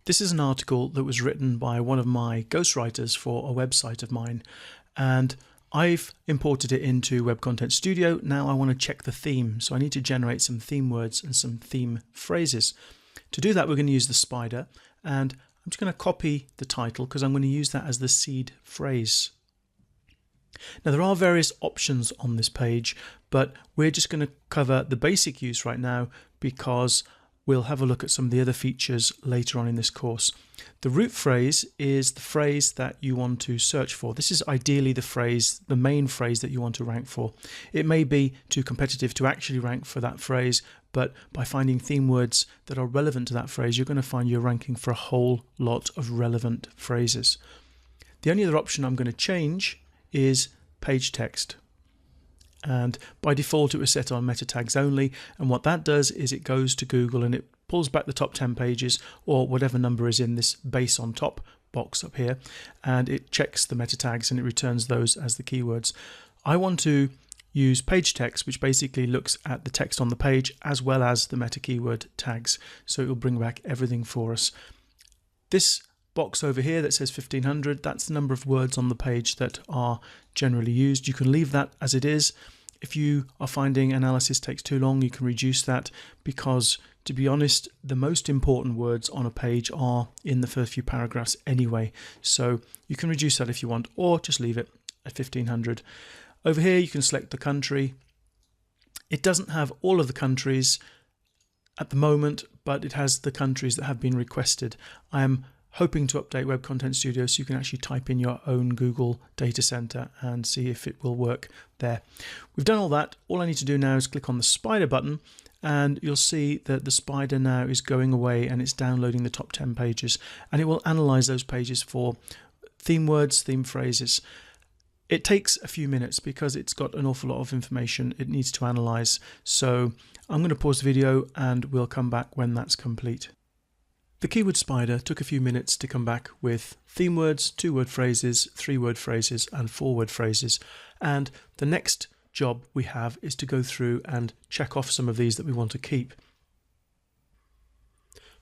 This is an article that was written by one of my ghostwriters for a website of mine, and I've imported it into Web Content Studio. Now I want to check the theme, so I need to generate some theme words and some theme phrases. To do that, we're going to use the spider, and I'm just going to copy the title because I'm going to use that as the seed phrase. Now there are various options on this page, but we're just going to cover the basic use right now because we'll have a look at some of the other features later on in this course. The root phrase is the phrase that you want to search for. This is ideally the main phrase that you want to rank for. It may be too competitive to actually rank for that phrase, but by finding theme words that are relevant to that phrase, you're going to find you're ranking for a whole lot of relevant phrases. The only other option I'm going to change is page text. And by default it was set on meta tags only, and what that does is it goes to Google and it pulls back the top 10 pages or whatever number is in this base on top box up here, and it checks the meta tags and it returns those as the keywords. I want to use page text, which basically looks at the text on the page as well as the meta keyword tags, so it will bring back everything for us. This box over here that says 1500, that's the number of words on the page that are generally used. You can leave that as it is. If you are finding analysis takes too long, you can reduce that, because to be honest, the most important words on a page are in the first few paragraphs anyway, so you can reduce that if you want, or just leave it at 1500. Over here you can select the country. It doesn't have all of the countries at the moment, but it has the countries that have been requested. I am hoping to update Web Content Studio so you can actually type in your own Google data center and see if it will work there. We've done all that. All I need to do now is click on the spider button, and you'll see that the spider now is going away and it's downloading the top 10 pages, and it will analyze those pages for theme words, theme phrases. It takes a few minutes because it's got an awful lot of information it needs to analyze, so I'm going to pause the video and we'll come back when that's complete. The keyword spider took a few minutes to come back with theme words, 2-word phrases, 3-word phrases and 4-word phrases, and the next job we have is to go through and check off some of these that we want to keep.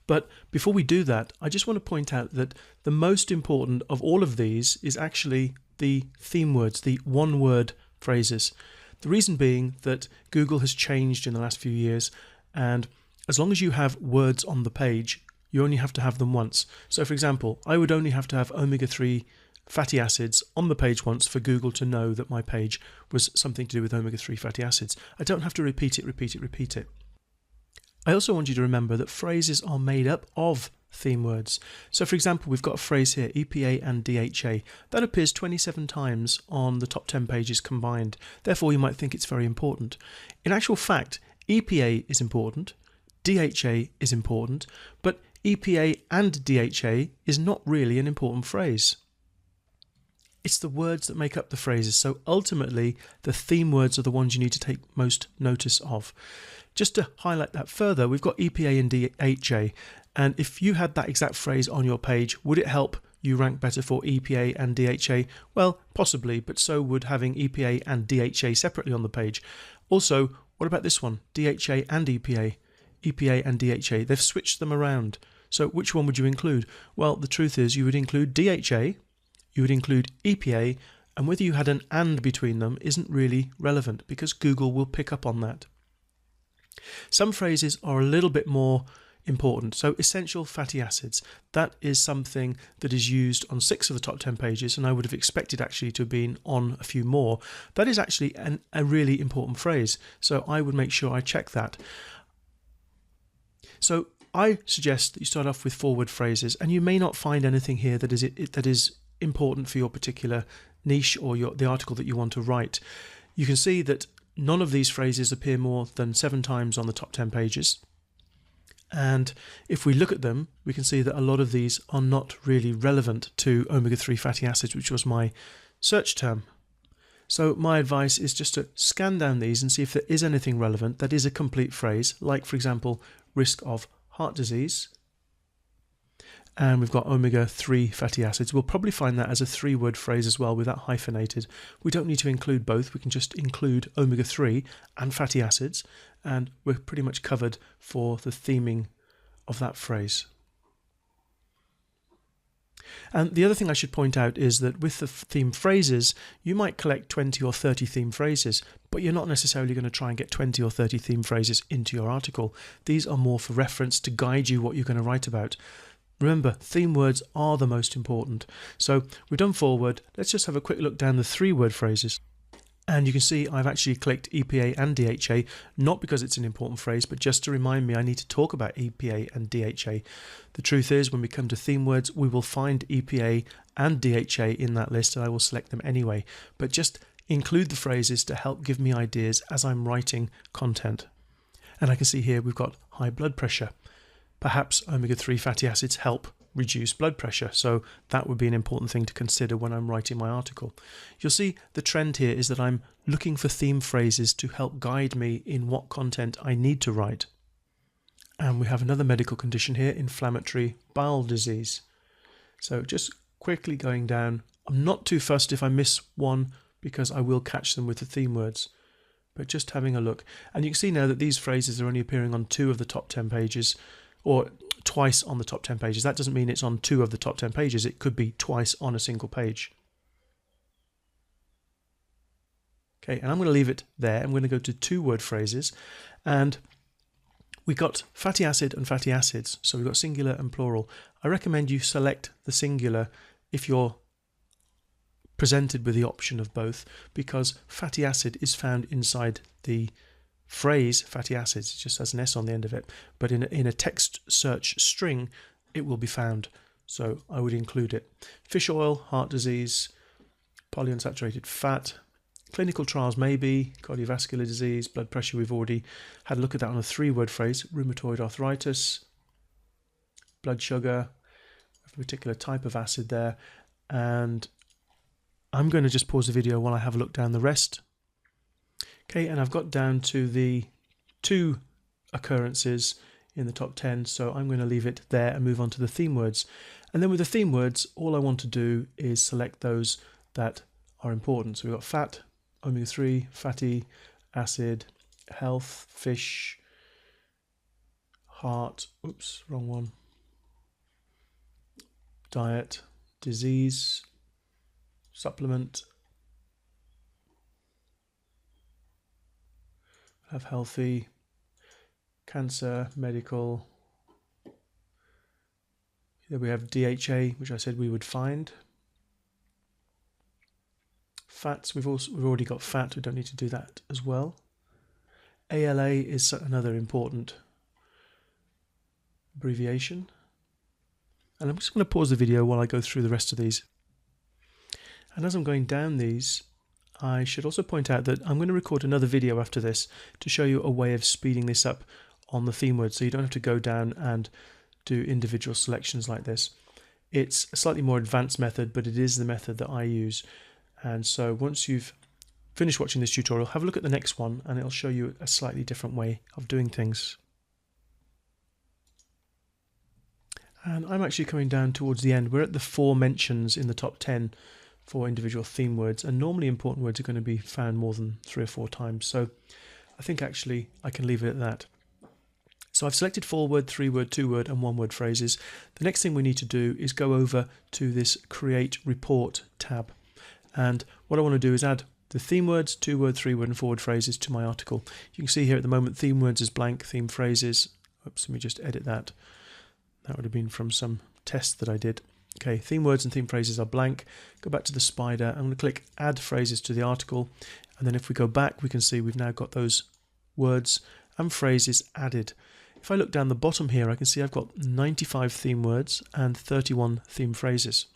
But before we do that, I just want to point out that the most important of all of these is actually the theme words, the one-word phrases. The reason being that Google has changed in the last few years, and as long as you have words on the page, you only have to have them once. So for example, I would only have to have omega-3 fatty acids on the page once for Google to know that my page was something to do with omega-3 fatty acids. I don't have to repeat it. I also want you to remember that phrases are made up of theme words. So for example, we've got a phrase here, EPA and DHA. That appears 27 times on the top 10 pages combined. Therefore, you might think it's very important. In actual fact, EPA is important, DHA is important, but EPA and DHA is not really an important phrase. It's the words that make up the phrases, so ultimately the theme words are the ones you need to take most notice of. Just to highlight that further, we've got EPA and DHA, and if you had that exact phrase on your page, would it help you rank better for EPA and DHA? Well, possibly, but so would having EPA and DHA separately on the page. Also, what about this one, DHA and EPA? EPA and DHA, they've switched them around. So which one would you include? Well, the truth is you would include DHA, you would include EPA, and whether you had an and between them isn't really relevant because Google will pick up on that. Some phrases are a little bit more important. So essential fatty acids, that is something that is used on 6 of the top 10 pages, and I would have expected actually to have been on a few more. That is actually a really important phrase, so I would make sure I check that. So I suggest that you start off with 4-word phrases, and you may not find anything here that is important for your particular niche or the article that you want to write. You can see that none of these phrases appear more than 7 times on the top 10 pages. And if we look at them, we can see that a lot of these are not really relevant to omega-3 fatty acids, which was my search term. So my advice is just to scan down these and see if there is anything relevant that is a complete phrase, like for example, risk of heart disease. And we've got omega-3 fatty acids. We'll probably find that as a 3-word phrase as well with that hyphenated. We don't need to include both. We can just include omega-3 and fatty acids, and we're pretty much covered for the theming of that phrase. And the other thing I should point out is that with the theme phrases, you might collect 20 or 30 theme phrases, but you're not necessarily going to try and get 20 or 30 theme phrases into your article. These are more for reference to guide you what you're going to write about. Remember, theme words are the most important. So we've done forward. Let's just have a quick look down the 3-word phrases. And you can see I've actually clicked EPA and DHA, not because it's an important phrase, but just to remind me I need to talk about EPA and DHA. The truth is, when we come to theme words, we will find EPA and DHA in that list, and I will select them anyway. But just include the phrases to help give me ideas as I'm writing content. And I can see here we've got high blood pressure. Perhaps omega-3 fatty acids help reduce blood pressure, so that would be an important thing to consider when I'm writing my article. You'll see the trend here is that I'm looking for theme phrases to help guide me in what content I need to write. And we have another medical condition here, inflammatory bowel disease. So just quickly going down, I'm not too fussed if I miss one because I will catch them with the theme words, but just having a look. And you can see now that these phrases are only appearing on 2 of the top 10 pages, or twice on the top 10 pages. That doesn't mean it's on 2 of the top 10 pages. It could be twice on a single page. Okay, and I'm going to leave it there. I'm going to go to 2-word phrases, and we got fatty acid and fatty acids. So we've got singular and plural. I recommend you select the singular if you're presented with the option of both, because fatty acid is found inside the phrase fatty acids. It just has an S on the end of it, but in a text search string it will be found, so I would include it. Fish oil, heart disease, polyunsaturated fat, clinical trials maybe, cardiovascular disease, blood pressure, we've already had a look at that on a 3-word phrase, rheumatoid arthritis, blood sugar, a particular type of acid there. And I'm going to just pause the video while I have a look down the rest. Okay, and I've got down to the 2 occurrences in the top 10, so I'm going to leave it there and move on to the theme words. And then with the theme words, all I want to do is select those that are important. So we've got fat, omega-3, fatty acid, health, fish, heart, oops, wrong one, diet, disease, supplement, have healthy, cancer, medical. Here we have DHA, which I said we would find. Fats, we've already got fat, we don't need to do that as well. ALA is another important abbreviation. And I'm just going to pause the video while I go through the rest of these. And as I'm going down these, I should also point out that I'm going to record another video after this to show you a way of speeding this up on the theme words, so you don't have to go down and do individual selections like this. It's a slightly more advanced method, but it is the method that I use. And so once you've finished watching this tutorial, have a look at the next one and it'll show you a slightly different way of doing things. And I'm actually coming down towards the end. We're at the 4 mentions in the top 10 for individual theme words, and normally important words are going to be found more than 3 or 4 times. So I think actually I can leave it at that. So I've selected 4-word, 3-word, 2-word and 1-word phrases. The next thing we need to do is go over to this Create Report tab. And what I want to do is add the theme words, 2-word, 3-word and 4-word phrases to my article. You can see here at the moment theme words is blank, theme phrases. Oops, let me just edit that. That would have been from some test that I did. Okay, theme words and theme phrases are blank. Go back to the spider. I'm going to click Add Phrases to the article. And then if we go back, we can see we've now got those words and phrases added. If I look down the bottom here, I can see I've got 95 theme words and 31 theme phrases.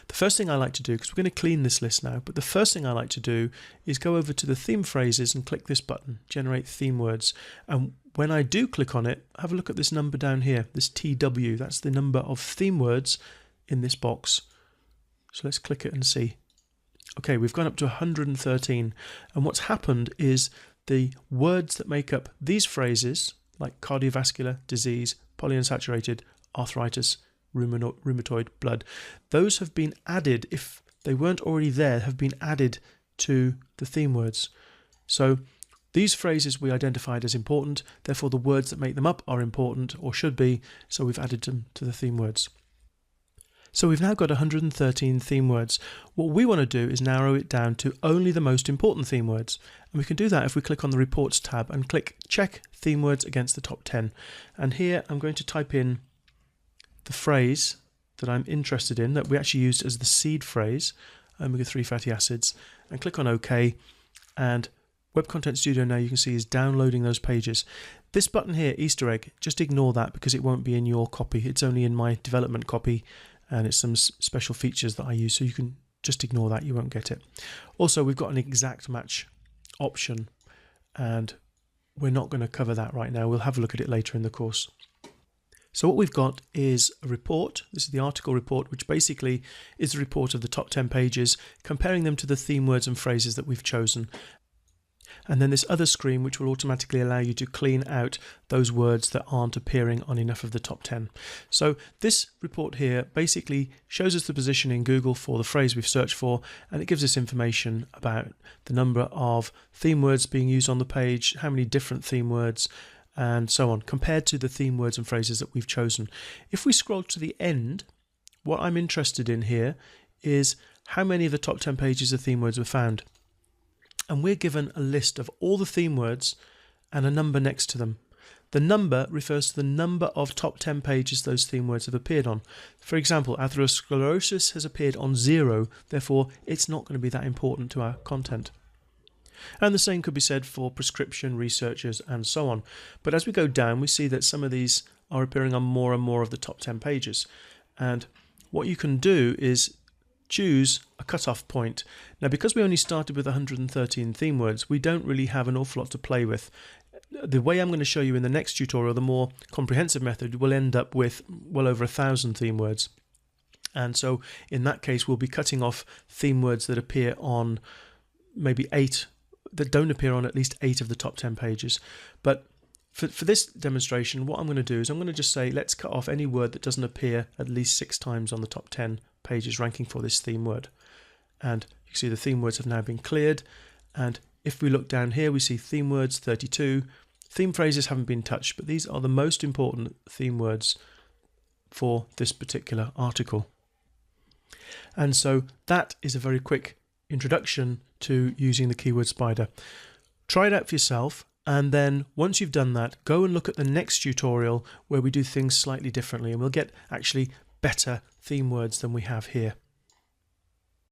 The first thing I like to do, because we're going to clean this list now, but the first thing I like to do is go over to the theme phrases and click this button, Generate Theme Words. And when I do click on it, have a look at this number down here, this TW. That's the number of theme words in this box. So let's click it and see. Okay, we've gone up to 113. And what's happened is the words that make up these phrases, like cardiovascular disease, polyunsaturated, arthritis, rheumatoid blood, those have been added, if they weren't already there, have been added to the theme words. So these phrases we identified as important, therefore the words that make them up are important, or should be, so we've added them to the theme words. So we've now got 113 theme words. What we want to do is narrow it down to only the most important theme words. And we can do that if we click on the Reports tab and click Check Theme Words against the top 10. And here I'm going to type in the phrase that I'm interested in, that we actually used as the seed phrase, omega-3 fatty acids, and click on OK. And Web Content Studio now you can see is downloading those pages. This button here, Easter egg, just ignore that because it won't be in your copy. It's only in my development copy, and it's some special features that I use, so you can just ignore that, you won't get it. Also, we've got an exact match option, and we're not going to cover that right now. We'll have a look at it later in the course. So what we've got is a report. This is the article report, which basically is the report of the top 10 pages, comparing them to the theme words and phrases that we've chosen. And then this other screen which will automatically allow you to clean out those words that aren't appearing on enough of the top 10. So this report here basically shows us the position in Google for the phrase we've searched for, and it gives us information about the number of theme words being used on the page, how many different theme words, and so on, compared to the theme words and phrases that we've chosen. If we scroll to the end, what I'm interested in here is how many of the top 10 pages of theme words were found. And we're given a list of all the theme words and a number next to them. The number refers to the number of top 10 pages those theme words have appeared on. For example, atherosclerosis has appeared on 0, therefore it's not going to be that important to our content. And the same could be said for prescription, researchers, and so on. But as we go down, we see that some of these are appearing on more and more of the top 10 pages. And what you can do is choose a cutoff point. Now, because we only started with 113 theme words, we don't really have an awful lot to play with. The way I'm going to show you in the next tutorial, the more comprehensive method, will end up with well over 1,000 theme words. And so in that case, we'll be cutting off theme words that appear on maybe 8, that don't appear on at least 8 of the top 10 pages. But for this demonstration, what I'm going to do is I'm going to just say, let's cut off any word that doesn't appear at least 6 times on the top 10 pages ranking for this theme word. And you can see the theme words have now been cleared. And if we look down here, we see theme words 32. Theme phrases haven't been touched, but these are the most important theme words for this particular article. And so that is a very quick introduction to using the Keyword Spider. Try it out for yourself. And then once you've done that, go and look at the next tutorial where we do things slightly differently, and we'll get actually better theme words than we have here.